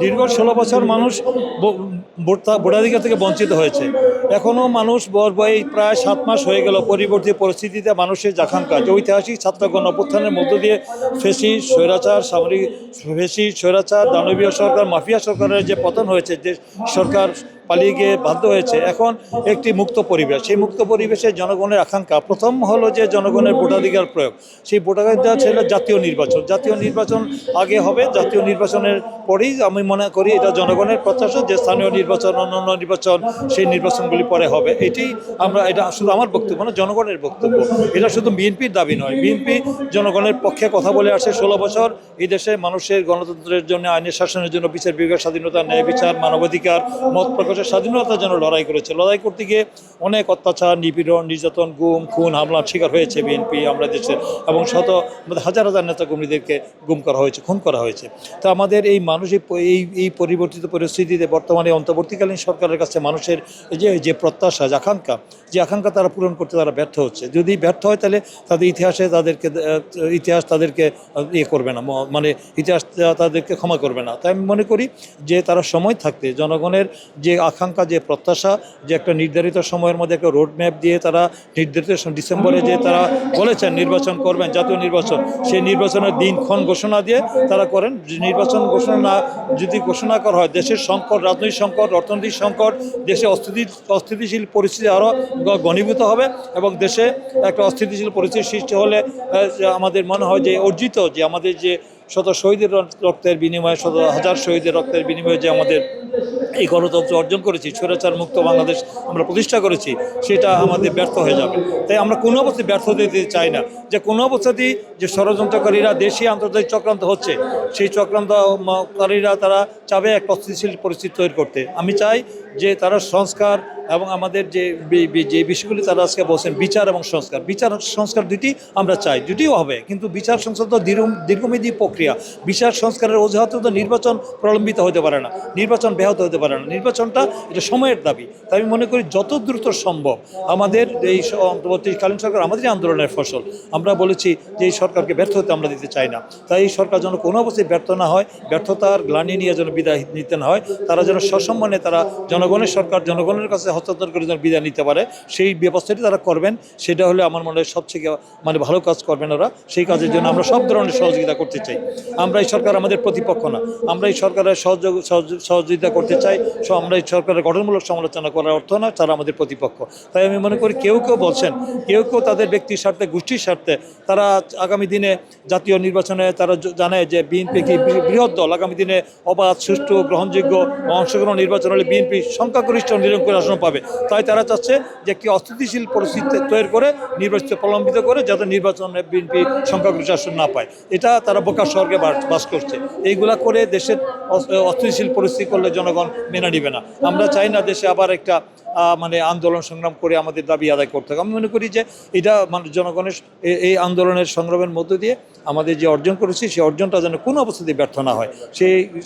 দীর্ঘ ১৬ বছর মানুষ ভোটাধিকার থেকে বঞ্চিত হয়েছে। এখনও মানুষ এই প্রায় ৭ মাস হয়ে গেল পরিবর্তিত পরিস্থিতিতে মানুষের আকাঙ্ক্ষা যে ঐতিহাসিক ছাত্র গণ অভ্যুত্থানের মধ্য দিয়ে ফ্যাসিস্ট স্বৈরাচার সামরিক ফ্যাসিস্ট স্বৈরাচার দানবীয় সরকার মাফিয়া সরকারের যে পতন হয়েছে, যে সরকার পালিয়ে গিয়ে বাধ্য হয়েছে, এখন একটি মুক্ত পরিবেশ। সেই মুক্ত পরিবেশে জনগণের আকাঙ্ক্ষা প্রথম হলো যে জনগণের ভোটাধিকার প্রয়োগ। সেই ভোটাধিকার ছিল জাতীয় নির্বাচন। জাতীয় নির্বাচন আগে হবে, জাতীয় নির্বাচনের পরেই আমি মনে করি এটা জনগণের প্রত্যাশা যে স্থানীয় নির্বাচন, অন্যান্য নির্বাচন, সেই নির্বাচনগুলি পরে হবে। এটা শুধু আমার বক্তব্য না, জনগণের বক্তব্য। এটা শুধু বিএনপির দাবি নয়। বিএনপি জনগণের পক্ষে কথা বলে আসে ১৬ বছর। এই দেশে মানুষের গণতন্ত্রের জন্য, আইনের শাসনের জন্য, বিচার বিভাগের স্বাধীনতা, ন্যায় বিচার, মানবাধিকার, মত প্রকাশের স্বাধীনতার জন্য লড়াই করেছে। লড়াই করতে গিয়ে অনেক অত্যাচার, নিপীড়ন, নির্যাতন, গুম, খুন, হামলার শিকার হয়েছে বিএনপি আমরা দেশের, এবং হাজার হাজার নেতাকর্মীদেরকে গুম করা হয়েছে, খুন করা হয়েছে। তো আমাদের এই মানুষের এই পরিবর্তিত পরিস্থিতিতে বর্তমানে অন্তর্বর্তীকালীন সরকারের কাছে মানুষের যে প্রত্যাশা, যে আকাঙ্ক্ষা তারা পূরণ করতে তারা ব্যর্থ হচ্ছে। যদি ব্যর্থ হয় তাহলে তাদের ইতিহাস তাদেরকে করবে না, মানে ইতিহাস তাদেরকে ক্ষমা করবে না। তাই আমি মনে করি যে তারা সময় থাকতে জনগণের যে আকাঙ্ক্ষা, যে প্রত্যাশা, যে একটা নির্ধারিত সময়ের মধ্যে একটা রোড ম্যাপ দিয়ে তারা নির্ধারিত ডিসেম্বরে যে তারা বলেছেন নির্বাচন করবেন, জাতীয় নির্বাচন, সেই নির্বাচনের দিনক্ষণ ঘোষণা দিয়ে তারা করেন। নির্বাচন যদি ঘোষণা করা হয়, দেশের সংকট, রাজনৈতিক সংকট, অর্থনৈতিক সংকট, দেশে অস্থিতিশীল পরিস্থিতি আরও ঘনীভূত হবে, এবং দেশে একটা অস্থিতিশীল পরিস্থিতির সৃষ্টি হলে আমাদের মনে হয় যে অর্জিত যে আমাদের যে শত শহীদের রক্তের বিনিময়ে, শত হাজার শহীদের রক্তের বিনিময়ে যে আমাদের এই গণতন্ত্র অর্জন করেছি, স্বৈরাচার মুক্ত বাংলাদেশ আমরা প্রতিষ্ঠা করেছি, সেটা আমাদের ব্যর্থ হয়ে যাবে। তাই আমরা কোনো অবস্থায় ব্যর্থ দিতে চাই না। যে কোনো অবস্থাতেই যে ষড়যন্ত্রকারীরা দেশীয় আন্তর্জাতিক চক্রান্ত হচ্ছে, সেই চক্রান্তকারীরা তারা চাবে এক অস্থিতিশীল পরিস্থিতি তৈরি করতে। আমি চাই যে তারা সংস্কার এবং আমাদের যে বিষয়গুলি তারা আজকে বলছেন, বিচার এবং সংস্কার দুটি আমরা চাই, দুটিও হবে, কিন্তু বিচার সংস্কার তো দীর্ঘমেয়াদী প্রক্রিয়া। বিচার সংস্কারের অজুহাতে তো নির্বাচন প্রলম্বিত হতে পারে না, নির্বাচন ব্যাহত হতে পারে না। নির্বাচনটা এটা সময়ের দাবি। তাই আমি মনে করি যত দ্রুত সম্ভব আমাদের এই অন্তর্বর্তীকালীন সরকার আমাদের আন্দোলনের ফসল। আমরা বলেছি যে এই সরকারকে ব্যর্থ হতে আমরা দিতে চাই না। তাই এই সরকার যেন কোনো অবস্থায় ব্যর্থ না হয়, ব্যর্থতার গ্লানি নিয়ে যেন বিদায় নিতে না হয়, তারা যেন সসম্মানে তারা জনগণের সরকার, জনগণের কাছে হস্তান্তর করে যেন বিদায় নিতে পারে, সেই ব্যবস্থাটি তারা করবেন। সেটা হলে আমার মনে হয় সবথেকে ভালো কাজ করবেন ওরা। সেই কাজের জন্য আমরা সব ধরনের সহযোগিতা করতে চাই। আমরা এই সরকার আমাদের প্রতিপক্ষ না, আমরা এই সরকারের সহযোগিতা করতে চাই। আমরা এই সরকারের গঠনমূলক সমালোচনা করার অর্থ না, তারা আমাদের প্রতিপক্ষ। তাই আমি মনে করি কেউ বলছেন, কেউ তাদের ব্যক্তির স্বার্থে, গোষ্ঠীর স্বার্থে তারা আগামী দিনে জাতীয় নির্বাচনে তারা জানে যে বিএনপি কি বৃহৎ দল, আগামী দিনে অবাধ, সুষ্ঠু, গ্রহণযোগ্য অংশগ্রহণ নির্বাচন হলে বিএনপি সংখ্যাগরিষ্ঠ নিরঙ্কুশ আসন পাবে। তাই তারা চাচ্ছে যে একটি অস্থিতিশীল পরিস্থিতি তৈরি করে নির্বাচিত প্রলম্বিত করে যাতে নির্বাচনে বিএনপি সংখ্যাগরিষ্ঠ আসন না পায়। এটা তারা বোকা স্বর্গে বাস করছে। এইগুলা করে দেশের অস্থিতিশীল পরিস্থিতি করলে জনগণ মেনে নিবে না। আমরা চাই না দেশে আবার একটা আন্দোলন সংগ্রাম করে আমাদের দাবি আদায় করতে হবে। আমি মনে করি যে এটা জনগণের এই আন্দোলনের সংগ্রামের মধ্য দিয়ে আমাদের যে অর্জন করেছি, সেই অর্জনটা যেন কোনো অবস্থাতেই ব্যর্থ না হয়,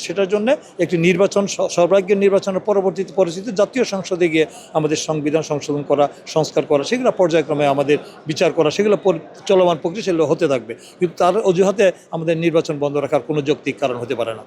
সেটার জন্য একটি নির্বাচন, সর্বাগ্রের নির্বাচনের পরবর্তী পরিস্থিতি জাতীয় সংসদে গিয়ে আমাদের সংবিধান সংশোধন করা, সংস্কার করা, সেগুলো পর্যায়ক্রমে আমাদের বিচার করা, সেগুলো চলমান প্রক্রিয়া, সেগুলো হতে থাকবে। কিন্তু তার অজুহাতে আমাদের নির্বাচন বন্ধ রাখার কোনো যৌক্তিক কারণ হতে পারে না।